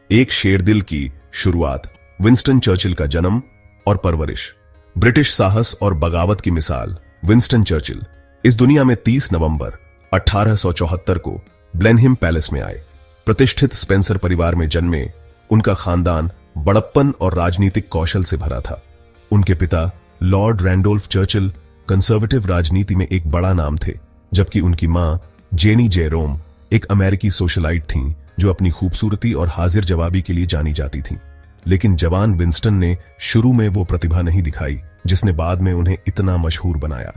एक शेरदिल की शुरुआत। विंस्टन चर्चिल का जन्म और परवरिश। ब्रिटिश साहस और बगावत की मिसाल। विंस्टन चर्चिल इस दुनिया में 30 नवंबर 1874 को ब्लेनहिम पैलेस में आए। प्रतिष्ठित स्पेंसर परिवार में जन्मे उनका खानदान बड़प्पन और राजनीतिक कौशल से भरा था। उनके पिता लॉर्ड रैंडोल्फ चर्चिल कंजर्वेटिव राजनीति में एक बड़ा नाम थे, जबकि उनकी मां जेनी जेरोम एक अमेरिकी सोशलाइट थीं जो अपनी खूबसूरती और हाजिर जवाबी के लिए जानी जाती थीं। लेकिन जवान विंस्टन ने शुरू में वो प्रतिभा नहीं दिखाई जिसने बाद में उन्हें इतना मशहूर बनाया।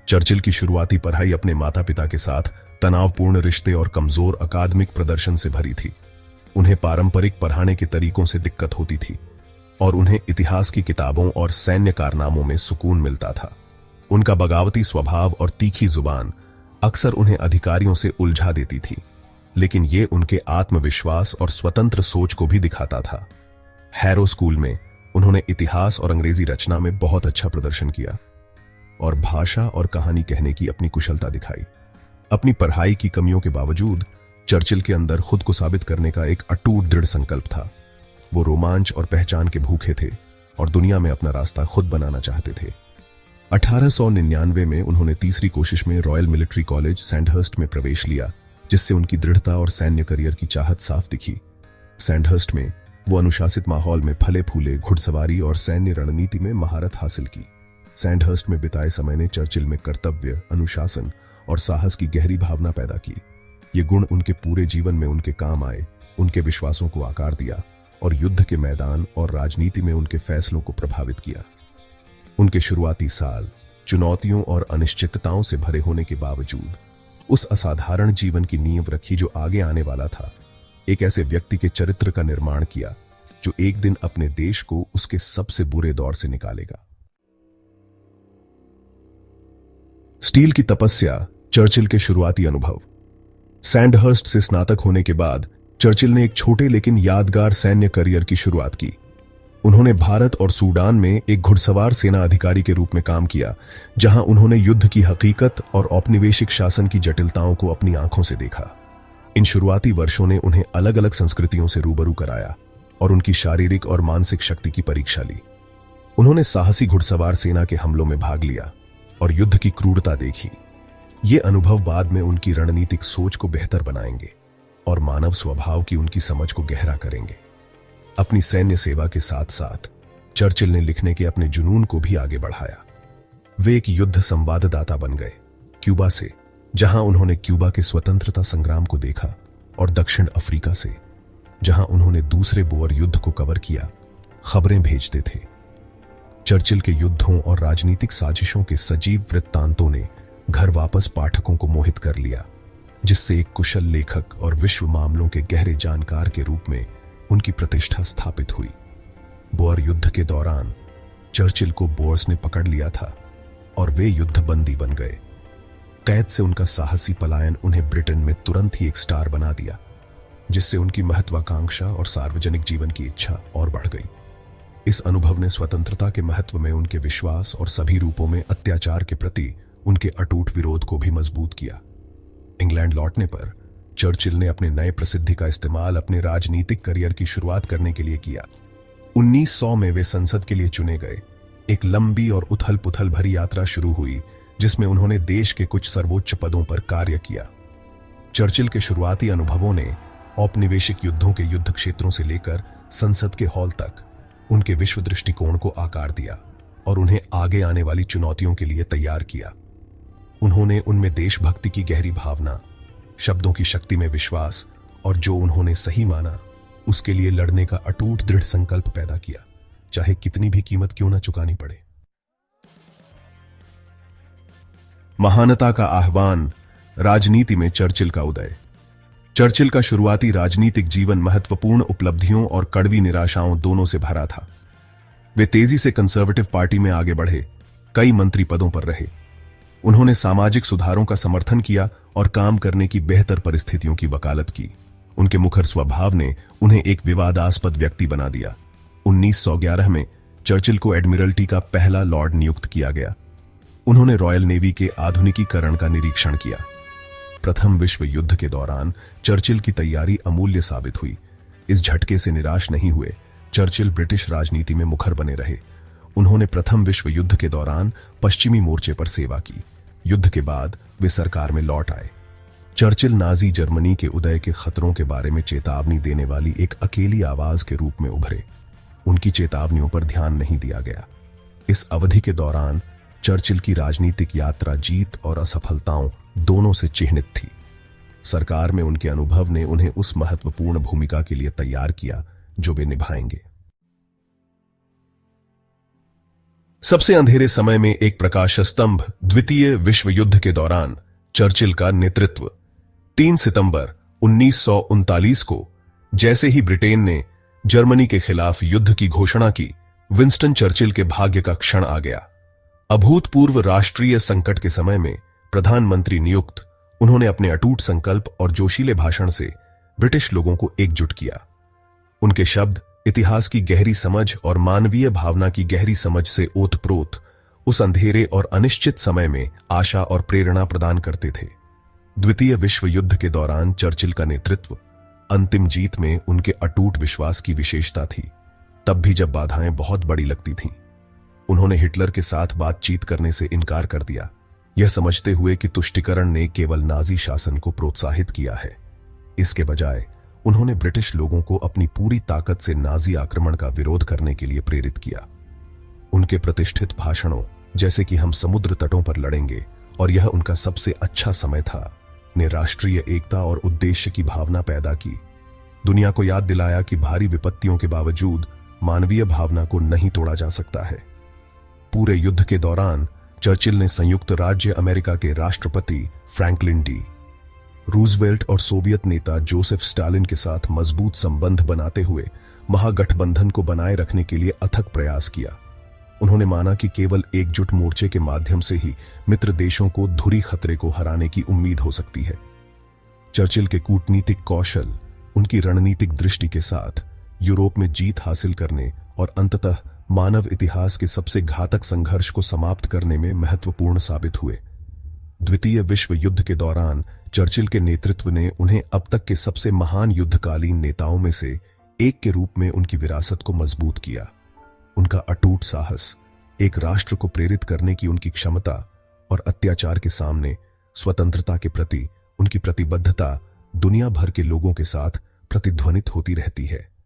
चर्चिल की शुरुआती पढ़ाई अपने माता पिता के साथ तनावपूर्ण रिश्ते और कमजोर अकादमिक प्रदर्शन से भरी थी। उन्हें पारंपरिक पढ़ाने के तरीकों से दिक्कत होती थी और उन्हें इतिहास की किताबों और सैन्य कारनामों में सुकून मिलता था। उनका बगावती स्वभाव और तीखी जुबान अक्सर उन्हें अधिकारियों से उलझा देती थी, लेकिन ये उनके आत्मविश्वास और स्वतंत्र सोच को भी दिखाता था। हैरो स्कूल में उन्होंने इतिहास और अंग्रेजी रचना में बहुत अच्छा प्रदर्शन किया और भाषा और कहानी कहने की अपनी कुशलता दिखाई। अपनी पढ़ाई की कमियों के बावजूद चर्चिल के अंदर खुद को साबित करने का एक अटूट दृढ़ संकल्प था। वो रोमांच और पहचान के भूखे थे और दुनिया में अपना रास्ता खुद बनाना चाहते थे। 1899 में उन्होंने तीसरी कोशिश में रॉयल मिलिट्री कॉलेज सैंडहर्स्ट में प्रवेश लिया, जिससे उनकी दृढ़ता और सैन्य करियर की चाहत साफ दिखी। सैंडहर्स्ट में वो अनुशासित माहौल में फले फूले, घुड़सवारी और सैन्य रणनीति में महारत हासिल की। सैंडहर्स्ट में बिताए समय ने चर्चिल में कर्तव्य, अनुशासन और साहस की गहरी भावना पैदा की। ये गुण उनके पूरे जीवन में उनके काम आए, उनके विश्वासों को आकार दिया और युद्ध के मैदान और राजनीति में उनके फैसलों को प्रभावित किया। उनके शुरुआती साल चुनौतियों और अनिश्चितताओं से भरे होने के बावजूद उस असाधारण जीवन की नींव रखी जो आगे आने वाला था। एक ऐसे व्यक्ति के चरित्र का निर्माण किया जो एक दिन अपने देश को उसके सबसे बुरे दौर से निकालेगा। स्टील की तपस्या। चर्चिल के शुरुआती अनुभव। सैंडहर्स्ट से स्नातक होने के बाद चर्चिल ने एक छोटे लेकिन यादगार सैन्य करियर की शुरुआत की। उन्होंने भारत और सूडान में एक घुड़सवार सेना अधिकारी के रूप में काम किया, जहां उन्होंने युद्ध की हकीकत और औपनिवेशिक शासन की जटिलताओं को अपनी आंखों से देखा। इन शुरुआती वर्षों ने उन्हें अलग अलग संस्कृतियों से रूबरू कराया और उनकी शारीरिक और मानसिक शक्ति की परीक्षा ली। उन्होंने साहसी घुड़सवार सेना के हमलों में भाग लिया और युद्ध की क्रूरता देखी। ये अनुभव बाद में उनकी रणनीतिक सोच को बेहतर बनाएंगे और मानव स्वभाव की उनकी समझ को गहरा करेंगे। अपनी सैन्य सेवा के साथ साथ चर्चिल ने लिखने के अपने जुनून को भी आगे बढ़ाया। वे एक युद्ध संवाददाता बन गए, क्यूबा से, जहां उन्होंने क्यूबा के स्वतंत्रता संग्राम को देखा, और दक्षिण अफ्रीका से, जहां उन्होंने दूसरे बोअर युद्ध को कवर किया, खबरें भेजते थे। चर्चिल के युद्धों और राजनीतिक साजिशों के सजीव वृत्तांतों ने घर वापस पाठकों को मोहित कर लिया, जिससे एक कुशल लेखक और विश्व मामलों के गहरे जानकार के रूप में उनकी प्रतिष्ठा स्थापित हुई। बोअर युद्ध के दौरान चर्चिल को बोअर्स ने पकड़ लिया था और वे युद्ध बंदी बन गए। कैद से उनका साहसी पलायन उन्हें ब्रिटेन में तुरंत ही एक स्टार बना दिया, जिससे उनकी महत्वाकांक्षा और सार्वजनिक जीवन की इच्छा और बढ़ गई। इस अनुभव ने स्वतंत्रता के महत्व में उनके विश्वास और सभी रूपों में अत्याचार के प्रति उनके अटूट विरोध को भी मजबूत किया। इंग्लैंड लौटने पर चर्चिल ने अपने नए प्रसिद्धि का इस्तेमाल अपने राजनीतिक करियर की शुरुआत करने के लिए किया। 1900 में वे संसद के लिए चुने गए। एक लंबी और उथल पुथल भरी यात्रा शुरू हुई, जिसमें उन्होंने देश के कुछ सर्वोच्च पदों पर कार्य किया। चर्चिल के शुरुआती अनुभवों ने औपनिवेशिक युद्धों के युद्ध क्षेत्रों से लेकर संसद के हॉल तक उनके विश्व दृष्टिकोण को आकार दिया और उन्हें आगे आने वाली चुनौतियों के लिए तैयार किया। उन्होंने उनमें देशभक्ति की गहरी भावना, शब्दों की शक्ति में विश्वास और जो उन्होंने सही माना उसके लिए लड़ने का अटूट दृढ़ संकल्प पैदा किया, चाहे कितनी भी कीमत क्यों न चुकानी पड़े। महानता का आह्वान। राजनीति में चर्चिल का उदय। चर्चिल का शुरुआती राजनीतिक जीवन महत्वपूर्ण उपलब्धियों और कड़वी निराशाओं दोनों से भरा था। वे तेजी से कंजर्वेटिव पार्टी में आगे बढ़े, कई मंत्री पदों पर रहे। उन्होंने सामाजिक सुधारों का समर्थन किया और काम करने की बेहतर परिस्थितियों की वकालत की। उनके मुखर स्वभाव ने उन्हें एक विवादास्पद व्यक्ति बना दिया। 1911 में चर्चिल को एडमिरल्टी का पहला लॉर्ड नियुक्त किया गया। उन्होंने रॉयल नेवी के आधुनिकीकरण का निरीक्षण किया। प्रथम विश्व युद्ध के दौरान चर्चिल की तैयारी अमूल्य साबित हुई। इस झटके से निराश नहीं हुए, चर्चिल ब्रिटिश राजनीति में मुखर बने रहे। उन्होंने प्रथम विश्व युद्ध के दौरान पश्चिमी मोर्चे पर सेवा की। युद्ध के बाद वे सरकार में लौट आए। चर्चिल नाजी जर्मनी के उदय के खतरों के बारे में चेतावनी देने वाली एक अकेली आवाज के रूप में उभरे। उनकी चेतावनियों पर ध्यान नहीं दिया गया। इस अवधि के दौरान चर्चिल की राजनीतिक यात्रा जीत और असफलताओं दोनों से चिह्नित थी। सरकार में उनके अनुभव ने उन्हें उस महत्वपूर्ण भूमिका के लिए तैयार किया जो वे निभाएंगे। सबसे अंधेरे समय में एक प्रकाश स्तंभ, द्वितीय विश्व युद्ध के दौरान चर्चिल का नेतृत्व। 3 सितंबर 1939 को जैसे ही ब्रिटेन ने जर्मनी के खिलाफ युद्ध की घोषणा की, विंस्टन चर्चिल के भाग्य का क्षण आ गया। अभूतपूर्व राष्ट्रीय संकट के समय में प्रधानमंत्री नियुक्त, उन्होंने अपने अटूट संकल्प और जोशीले भाषण से ब्रिटिश लोगों को एकजुट किया। उनके शब्द इतिहास की गहरी समझ और मानवीय भावना की गहरी समझ से ओतप्रोत उस अंधेरे और अनिश्चित समय में आशा और प्रेरणा प्रदान करते थे। द्वितीय विश्व युद्ध के दौरान चर्चिल का नेतृत्व, अंतिम जीत में उनके अटूट विश्वास की विशेषता थी। तब भी जब बाधाएं बहुत बड़ी लगती थीं, उन्होंने हिटलर के साथ बातचीत करने से इनकार कर दिया, यह समझते हुए कि तुष्टीकरण ने केवल नाजी शासन को प्रोत्साहित किया है। इसके बजाय उन्होंने ब्रिटिश लोगों को अपनी पूरी ताकत से नाजी आक्रमण का विरोध करने के लिए प्रेरित किया। उनके प्रतिष्ठित भाषणों, जैसे कि हम समुद्र तटों पर लड़ेंगे और यह उनका सबसे अच्छा समय था, ने राष्ट्रीय एकता और उद्देश्य की भावना पैदा की। दुनिया को याद दिलाया कि भारी विपत्तियों के बावजूद मानवीय भावना को नहीं तोड़ा जा सकता है। पूरे युद्ध के दौरान चर्चिल ने संयुक्त राज्य अमेरिका के राष्ट्रपति फ्रैंकलिन डी. रूजवेल्ट और सोवियत नेता जोसेफ स्टालिन के साथ मजबूत संबंध बनाते हुए महागठबंधन को बनाए रखने के लिए अथक प्रयास किया। उन्होंने माना कि केवल एकजुट मोर्चे के माध्यम से ही मित्र देशों को धुरी खतरे को हराने की उम्मीद हो सकती है। चर्चिल के कूटनीतिक कौशल, उनकी रणनीतिक दृष्टि के साथ यूरोप में जीत हासिल करने और अंततः मानव इतिहास के सबसे घातक संघर्ष को समाप्त करने में महत्वपूर्ण साबित हुए। द्वितीय विश्व युद्ध के दौरान चर्चिल के नेतृत्व ने उन्हें अब तक के सबसे महान युद्धकालीन नेताओं में से एक के रूप में उनकी विरासत को मजबूत किया। उनका अटूट साहस, एक राष्ट्र को प्रेरित करने की उनकी क्षमता और अत्याचार के सामने स्वतंत्रता के प्रति उनकी प्रतिबद्धता दुनिया भर के लोगों के साथ प्रतिध्वनित होती रहती है।